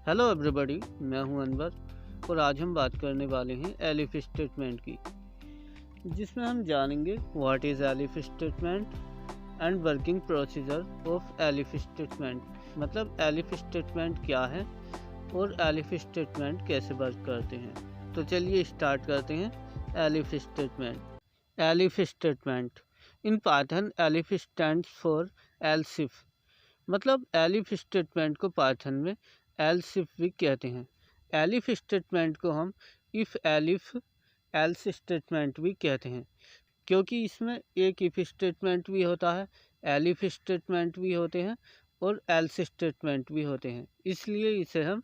Hello everybody, मैं हूं अनवर और आज हम बात करने वाले हैं एलिफ स्टेटमेंट की, जिसमें हम जानेंगे what is elif statement and working procedure of elif statement. मतलब एलिफ स्टेटमेंट क्या है और एलिफ स्टेटमेंट कैसे वर्क करते हैं। तो चलिए स्टार्ट करते हैं। Elif statement. Elif statement in Python elif stands for else if. मतलब एलिफ स्टेटमेंट को पाइथन में एल्स इफ भी कहते हैं। एलिफ स्टेटमेंट को हम इफ़ एलिफ एल्स स्टेटमेंट भी कहते हैं, क्योंकि इसमें एक इफ स्टेटमेंट भी होता है, एलिफ स्टेटमेंट भी होते हैं और एल्स स्टेटमेंट भी होते हैं। इसलिए इसे हम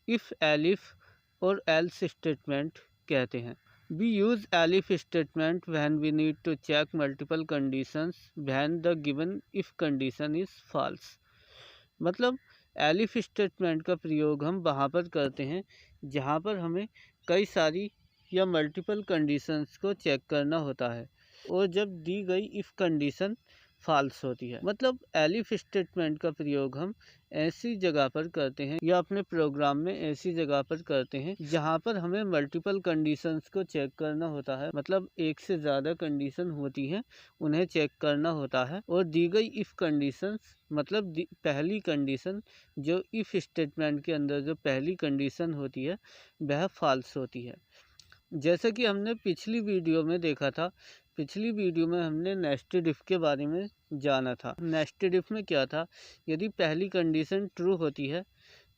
इफ़ एलिफ और एल्स स्टेटमेंट कहते हैं। We use elif statement when we need to check multiple conditions when the given if condition is false। मतलब एलिफ स्टेटमेंट का प्रयोग हम वहाँ पर करते हैं जहाँ पर हमें कई सारी या मल्टीपल कंडीशंस को चेक करना होता है और जब दी गई इफ़ कंडीशन फॉल्स होती है। मतलब एलिफ स्टेटमेंट का प्रयोग हम ऐसी जगह पर करते हैं या अपने प्रोग्राम में ऐसी जगह पर करते हैं जहां पर हमें मल्टीपल कंडीशंस को चेक करना होता है। मतलब एक से ज़्यादा कंडीशन होती हैं, उन्हें चेक करना होता है और दी गई इफ़ कंडीशंस मतलब पहली कंडीशन जो इफ़ स्टेटमेंट के अंदर जो पहली कंडीशन होती है वह फॉल्स होती है। जैसा कि हमने पिछली वीडियो में देखा था, पिछली वीडियो में हमने नेस्टेड इफ़ के बारे में जाना था। नेस्टेड इफ़ में क्या था, यदि पहली कंडीशन ट्रू होती है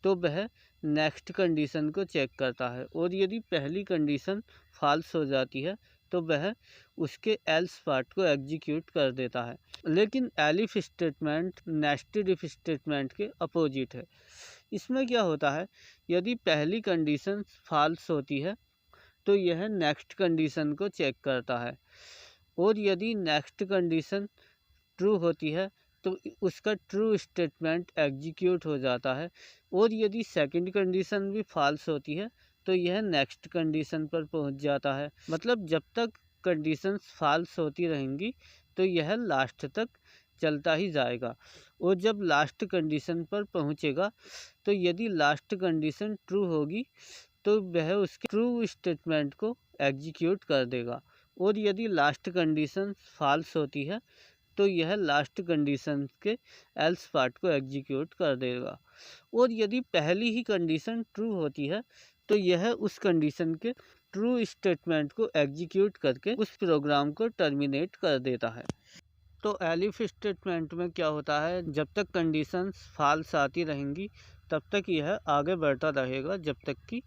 तो वह नेक्स्ट कंडीशन को चेक करता है और यदि पहली कंडीशन फॉल्स हो जाती है तो वह उसके एल्स पार्ट को एग्जीक्यूट कर देता है। लेकिन elif statement nested if statement के अपोजिट है। इसमें क्या होता है, यदि पहली कंडीशन फॉल्स होती है तो यह नेक्स्ट कंडीशन को चेक करता है और यदि नेक्स्ट कंडीशन ट्रू होती है तो उसका ट्रू स्टेटमेंट एग्जीक्यूट हो जाता है और यदि सेकंड कंडीशन भी फॉल्स होती है तो यह नेक्स्ट कंडीशन पर पहुंच जाता है। मतलब जब तक कंडीशंस फॉल्स होती रहेंगी तो यह लास्ट तक चलता ही जाएगा और जब लास्ट कंडीशन पर पहुंचेगा तो यदि लास्ट कंडीशन ट्रू होगी तो वह उसके ट्रू स्टेटमेंट को एग्जीक्यूट कर देगा और यदि लास्ट कंडीशन फॉल्स होती है तो यह लास्ट कंडीशन के एल्स पार्ट को एग्जीक्यूट कर देगा और यदि पहली ही कंडीशन ट्रू होती है तो यह उस कंडीशन के ट्रू स्टेटमेंट को एग्जीक्यूट करके उस प्रोग्राम को टर्मिनेट कर देता है। तो एलिफ स्टेटमेंट में क्या होता है, जब तक कंडीशंस फॉल्स आती रहेंगी तब तक यह आगे बढ़ता रहेगा जब तक कि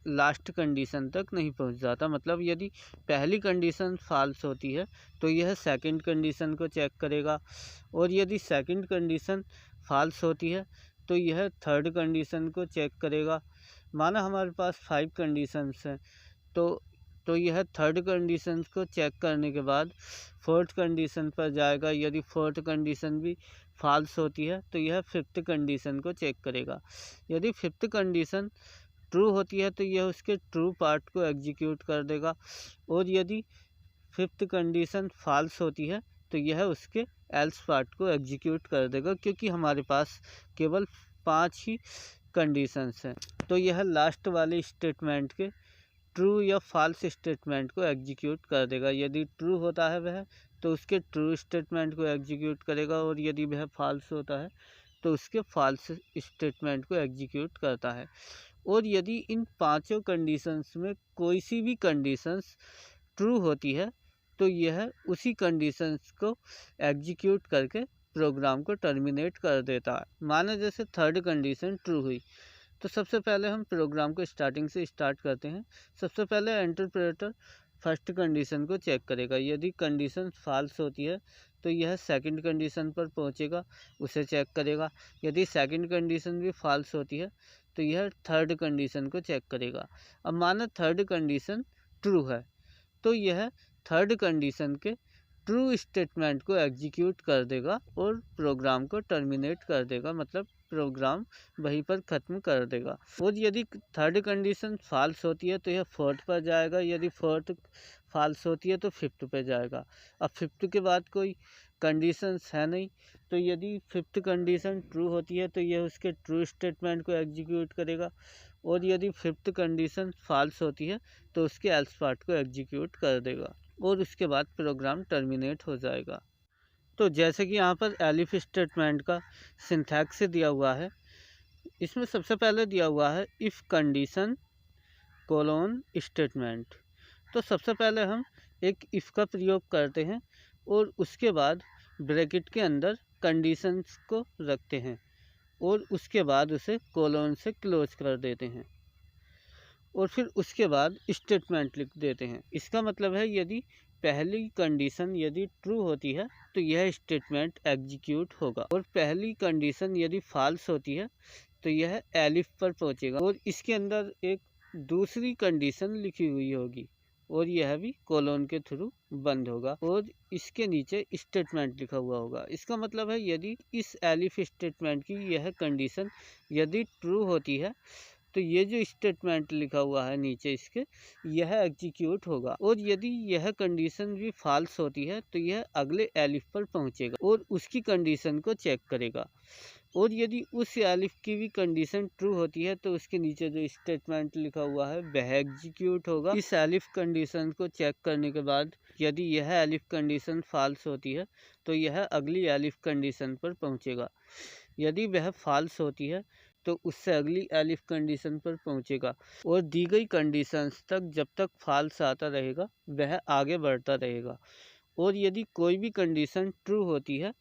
लास्ट कंडीशन तक नहीं पहुंच जाता। मतलब यदि पहली कंडीशन फॉल्स होती है तो यह सेकंड कंडीशन को चेक करेगा और यदि सेकंड कंडीशन फॉल्स होती है तो यह थर्ड कंडीशन को चेक करेगा। माना हमारे पास 5 कंडीशंस हैं तो यह थर्ड कंडीशन को चेक करने के बाद फोर्थ कंडीशन पर जाएगा। यदि फोर्थ कंडीशन भी फॉल्स होती है तो यह फिफ्थ कंडीशन को चेक करेगा। यदि फिफ्थ कंडीशन ट्रू होती है तो यह उसके ट्रू पार्ट को एग्जीक्यूट कर देगा और यदि फिफ्थ कंडीशन फॉल्स होती है तो यह उसके एल्स पार्ट को एग्जीक्यूट कर देगा, क्योंकि हमारे पास केवल 5 ही कंडीशंस हैं। तो यह लास्ट वाले स्टेटमेंट के ट्रू या फॉल्स स्टेटमेंट को एग्जीक्यूट कर देगा। यदि ट्रू होता है वह तो उसके ट्रू स्टेटमेंट को एग्जीक्यूट करेगा और यदि वह फॉल्स होता है तो उसके फॉल्स स्टेटमेंट को एग्जीक्यूट करता है। और यदि इन 5 कंडीशंस में कोई सी भी कंडीशंस ट्रू होती है तो यह उसी कंडीशंस को एग्जीक्यूट करके प्रोग्राम को टर्मिनेट कर देता है। माना जैसे थर्ड कंडीशन ट्रू हुई तो सबसे पहले हम प्रोग्राम को स्टार्टिंग से स्टार्ट करते हैं। सबसे पहले इंटरप्रेटर फर्स्ट कंडीशन को चेक करेगा। यदि कंडीशन फॉल्स होती है तो यह सेकंड कंडीशन पर पहुंचेगा, उसे चेक करेगा। यदि सेकंड कंडीशन भी फॉल्स होती है तो यह थर्ड कंडीशन को चेक करेगा। अब माना थर्ड कंडीशन ट्रू है तो यह थर्ड कंडीशन के ट्रू स्टेटमेंट को एग्जीक्यूट कर देगा और प्रोग्राम को टर्मिनेट कर देगा। मतलब प्रोग्राम वहीं पर ख़त्म कर देगा। और यदि थर्ड कंडीशन फॉल्स होती है तो यह फोर्थ पर जाएगा। यदि फोर्थ फॉल्स होती है तो फिफ्थ पे जाएगा। अब फिफ्थ के बाद कोई कंडीशंस है नहीं, तो यदि फिफ्थ कंडीशन ट्रू होती है तो यह उसके ट्रू स्टेटमेंट को एग्जीक्यूट करेगा, और यदि फिफ्थ कंडीशन फॉल्स होती है तो उसके एल्स पार्ट को एग्जीक्यूट कर देगा, और उसके बाद प्रोग्राम टर्मिनेट हो जाएगा। तो जैसे कि यहाँ पर एलिफ स्टेटमेंट का सिंथैक्स दिया हुआ है, इसमें सबसे पहले दिया हुआ है इफ़ कंडीशन कोलोन स्टेटमेंट। तो सबसे पहले हम एक इफ़ का प्रयोग करते हैं और उसके बाद ब्रैकेट के अंदर कंडीशंस को रखते हैं और उसके बाद उसे कोलोन से क्लोज कर देते हैं, और फिर उसके बाद स्टेटमेंट लिख देते हैं। इसका मतलब है यदि पहली कंडीशन यदि ट्रू होती है तो यह स्टेटमेंट एग्जीक्यूट होगा, और पहली कंडीशन यदि फॉल्स होती है तो यह एलिफ पर पहुंचेगा, और इसके अंदर एक दूसरी कंडीशन लिखी हुई होगी और यह भी कोलोन के थ्रू बंद होगा, और इसके नीचे स्टेटमेंट लिखा हुआ होगा। इसका मतलब है यदि इस एलिफ स्टेटमेंट की यह कंडीशन यदि ट्रू होती है तो ये जो स्टेटमेंट लिखा हुआ है नीचे इसके, यह एग्जीक्यूट होगा, और यदि यह कंडीशन भी फॉल्स होती है तो यह अगले एलिफ पर पहुंचेगा और उसकी कंडीशन को चेक करेगा, और यदि उस एलिफ की भी कंडीशन ट्रू होती है तो उसके नीचे जो स्टेटमेंट लिखा हुआ है वह एग्जीक्यूट होगा। इस एलिफ कंडीशन को चेक करने के बाद यदि यह एलिफ कंडीशन फॉल्स होती है तो यह अगली एलिफ कंडीशन पर पहुंचेगा, यदि वह फॉल्स होती है तो उससे अगली एलिफ कंडीशन पर पहुंचेगा, और दी गई कंडीशंस तक जब तक फॉल्स आता रहेगा वह आगे बढ़ता रहेगा, और यदि कोई भी कंडीशन ट्रू होती है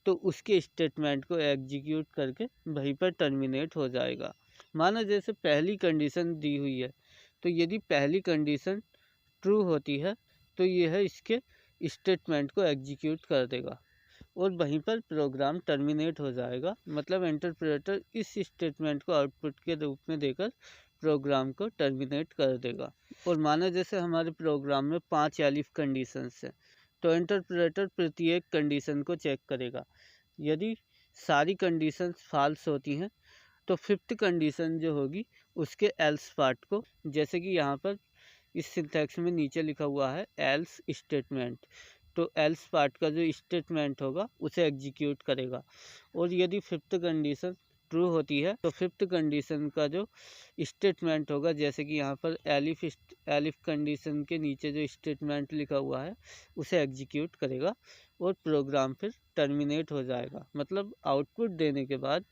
तो उसके स्टेटमेंट को एग्जीक्यूट करके वहीं पर टर्मिनेट हो जाएगा। माना जैसे पहली कंडीशन दी हुई है, तो यदि पहली कंडीशन ट्रू होती है तो यह इसके स्टेटमेंट को एग्जीक्यूट कर देगा और वहीं पर प्रोग्राम टर्मिनेट हो जाएगा। मतलब इंटरप्रेटर इस स्टेटमेंट को आउटपुट के रूप में देकर प्रोग्राम को टर्मिनेट कर देगा। और माना जैसे हमारे प्रोग्राम में 5 एलिफ कंडीशंस हैं, तो इंटरप्रेटर प्रत्येक कंडीशन को चेक करेगा। यदि सारी कंडीशंस फॉल्स होती हैं तो फिफ्थ कंडीशन जो होगी उसके एल्स पार्ट को, जैसे कि यहाँ पर इस सिंटैक्स में नीचे लिखा हुआ है एल्स स्टेटमेंट, तो एल्स पार्ट का जो स्टेटमेंट होगा उसे एग्जीक्यूट करेगा। और यदि फिफ्थ कंडीशन ट्रू होती है तो फिफ्थ कंडीशन का जो स्टेटमेंट होगा, जैसे कि यहाँ पर एलिफ कंडीशन के नीचे जो स्टेटमेंट लिखा हुआ है उसे एग्जीक्यूट करेगा और प्रोग्राम फिर टर्मिनेट हो जाएगा। मतलब आउटपुट देने के बाद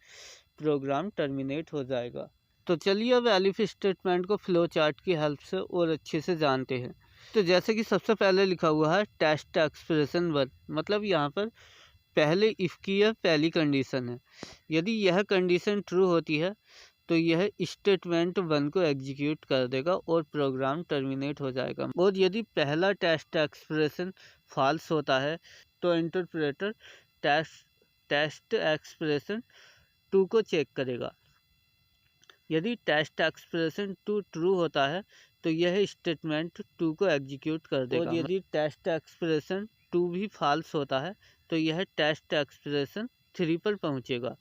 प्रोग्राम टर्मिनेट हो जाएगा। तो चलिए अब एलिफ स्टेटमेंट को फ्लो चार्ट की हेल्प से और अच्छे से जानते हैं। तो जैसे कि सबसे पहले लिखा हुआ है टेस्ट एक्सप्रेशन 1, मतलब यहाँ पर पहले इफ़ की यह पहली कंडीशन है। यदि यह कंडीशन ट्रू होती है तो यह स्टेटमेंट 1 को एग्जीक्यूट कर देगा और प्रोग्राम टर्मिनेट हो जाएगा। और यदि पहला टेस्ट एक्सप्रेशन फॉल्स होता है तो इंटरप्रेटर टेस्ट एक्सप्रेशन 2 को चेक करेगा। यदि टेस्ट एक्सप्रेशन 2 ट्रू होता है तो यह स्टेटमेंट 2 को एग्जीक्यूट कर देगा। और यदि टेस्ट एक्सप्रेशन 2 भी फॉल्स होता है तो यह टेस्ट एक्सप्रेशन 3 पर पहुंचेगा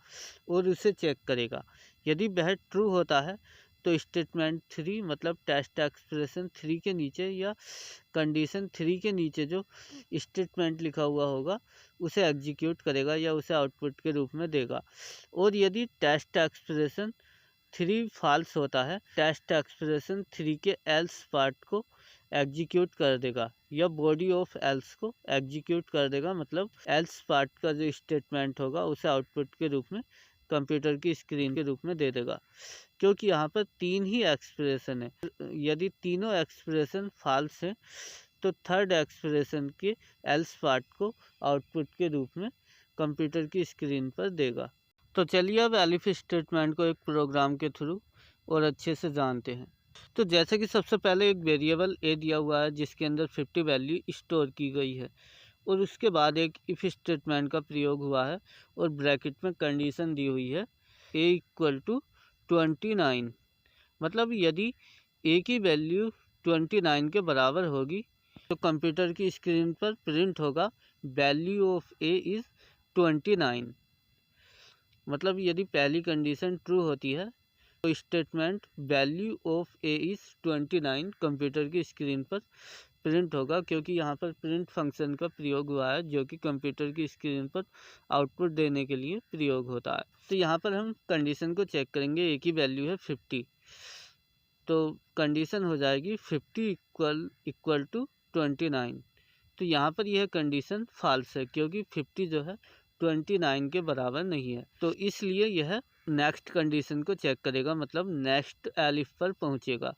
और उसे चेक करेगा। यदि वह ट्रू होता है तो स्टेटमेंट 3 मतलब टेस्ट एक्सप्रेशन 3 के नीचे या कंडीशन 3 के नीचे जो स्टेटमेंट लिखा हुआ होगा उसे एग्जीक्यूट करेगा या उसे आउटपुट के रूप में देगा। और यदि टेस्ट एक्सप्रेशन 3 फॉल्स होता है, टेस्ट एक्सप्रेशन 3 के एल्स पार्ट को एग्जीक्यूट कर देगा या बॉडी ऑफ एल्स को एग्जीक्यूट कर देगा। मतलब एल्स पार्ट का जो स्टेटमेंट होगा उसे आउटपुट के रूप में कंप्यूटर की स्क्रीन के रूप में दे देगा, क्योंकि यहाँ पर 3 ही एक्सप्रेशन है। यदि तीनों एक्सप्रेशन फॉल्स हैं तो थर्ड एक्सप्रेशन के एल्स पार्ट को आउटपुट के रूप में कंप्यूटर की स्क्रीन पर देगा। तो चलिए अब एलिफ स्टेटमेंट को एक प्रोग्राम के थ्रू और अच्छे से जानते हैं। तो जैसे कि सबसे पहले एक वेरिएबल ए दिया हुआ है जिसके अंदर 50 वैल्यू स्टोर की गई है, और उसके बाद एक इफ स्टेटमेंट का प्रयोग हुआ है और ब्रैकेट में कंडीशन दी हुई है ए इक्वल टू 29। मतलब यदि ए की वैल्यू 29 के बराबर होगी तो कंप्यूटर की स्क्रीन पर प्रिंट होगा वैल्यू ऑफ ए इज़ 29। मतलब यदि पहली कंडीशन ट्रू होती है तो statement value of A is 29 computer की स्क्रीन पर प्रिंट होगा, क्योंकि यहाँ पर प्रिंट फंक्शन का प्रयोग हुआ है जो कि कंप्यूटर की स्क्रीन पर आउटपुट देने के लिए प्रयोग होता है। तो यहाँ पर हम कंडीशन को चेक करेंगे, एक ही वैल्यू है 50, तो कंडीशन हो जाएगी 50 इक्वल टू 29। तो यहाँ पर यह कंडीशन फॉल्स है, क्योंकि 50 जो है 29 के बराबर नहीं है। तो इसलिए यह नेक्स्ट कंडीशन को चेक करेगा, मतलब नेक्स्ट एलिफ पर पहुँचेगा।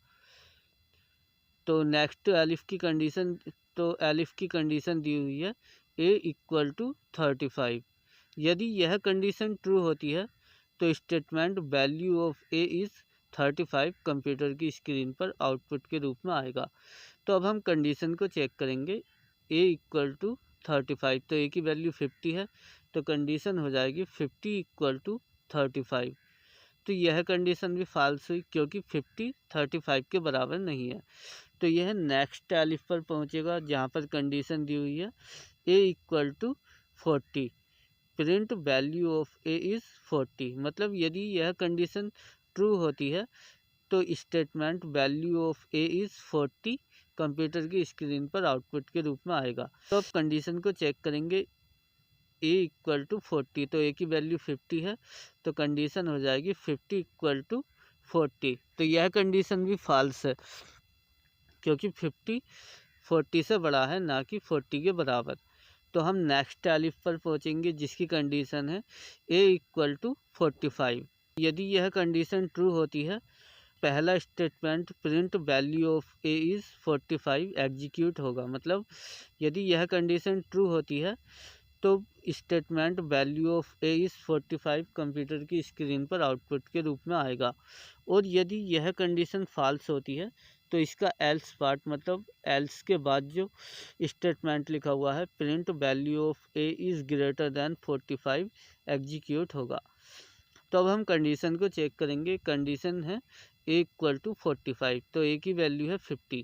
तो नेक्स्ट एलिफ की कंडीशन, तो एलिफ की कंडीशन दी हुई है a इक्वल टू 35। यदि यह कंडीशन ट्रू होती है तो statement value of a is 35 computer की स्क्रीन पर आउटपुट के रूप में आएगा। तो अब हम कंडीशन को चेक करेंगे, a इक्वल टू 35, तो a की वैल्यू 50 है, तो कंडीशन हो जाएगी 50 इक्वल टू 35। तो यह कंडीशन भी फॉल्स हुई, क्योंकि 50 35 के बराबर नहीं है। तो यह नेक्स्ट एलिफ पर पहुंचेगा, जहां पर कंडीशन दी हुई है a equal to 40, print value of a is 40। मतलब यदि यह कंडीशन ट्रू होती है तो statement value of a is 40 computer की स्क्रीन पर आउटपुट के रूप में आएगा। तो अब कंडीशन को चेक करेंगे, a इक्वल टू 40, तो a की वैल्यू 50 है, तो कंडीशन हो जाएगी 50 इक्वल टू 40। तो यह कंडीशन भी फॉल्स है, क्योंकि 50 40 से बड़ा है, ना कि 40 के बराबर। तो हम नेक्स्ट एलिफ पर पहुंचेंगे, जिसकी कंडीशन है a इक्वल टू 45। यदि यह कंडीशन ट्रू होती है, पहला statement print value of a is 45 execute होगा। मतलब यदि यह कंडीशन ट्रू होती है तो statement value of a is 45 computer की स्क्रीन पर आउटपुट के रूप में आएगा। और यदि यह कंडीशन फॉल्स होती है तो इसका एल्स पार्ट, मतलब एल्स के बाद जो स्टेटमेंट लिखा हुआ है print value of a is greater than 45 execute होगा। तो अब हम कंडीशन को चेक करेंगे, कंडीशन है a इक्वल टू 45, तो a की वैल्यू है 50,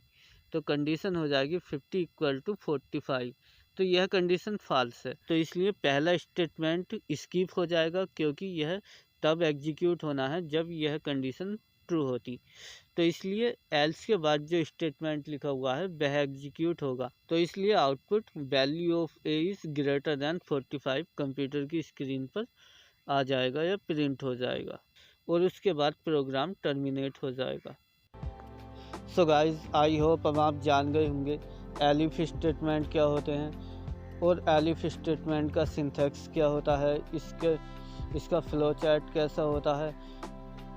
तो कंडीशन हो जाएगी 50 इक्वल टू 45। तो यह कंडीशन फॉल्स है, तो इसलिए पहला स्टेटमेंट स्किप हो जाएगा, क्योंकि यह तब एग्जीक्यूट होना है जब यह कंडीशन ट्रू होती। तो इसलिए एल्स के बाद जो स्टेटमेंट लिखा हुआ है वह एग्जीक्यूट होगा। तो इसलिए output value of a is greater than 45 computer की स्क्रीन पर आ जाएगा या प्रिंट हो जाएगा, और उसके बाद प्रोग्राम टर्मिनेट हो जाएगा। सो गाइज, आई होप अब आप जान गए होंगे एलिफ स्टेटमेंट क्या होते हैं और एलिफ स्टेटमेंट का सिंथेक्स क्या होता है, इसका फ्लो चार्ट कैसा होता है,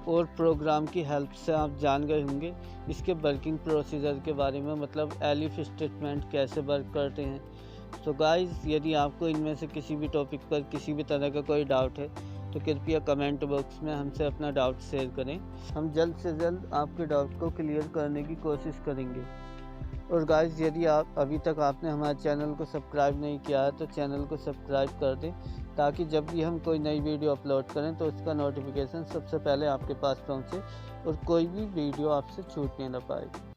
और प्रोग्राम की हेल्प से आप जान गए होंगे इसके वर्किंग प्रोसीजर के बारे में, मतलब एलिफ स्टेटमेंट कैसे वर्क करते हैं। तो गाइस, यदि आपको इनमें से किसी भी टॉपिक पर किसी भी तरह का कोई डाउट है तो कृपया कमेंट बॉक्स में हमसे अपना डाउट शेयर करें। हम जल्द से जल्द आपके डाउट को क्लियर करने की कोशिश करेंगे। और गाइस, यदि आप अभी तक आपने हमारे चैनल को सब्सक्राइब नहीं किया है तो चैनल को सब्सक्राइब कर दें, ताकि जब भी हम कोई नई वीडियो अपलोड करें तो उसका नोटिफिकेशन सबसे पहले आपके पास पहुंचे और कोई भी वीडियो आपसे छूटने ना पाए।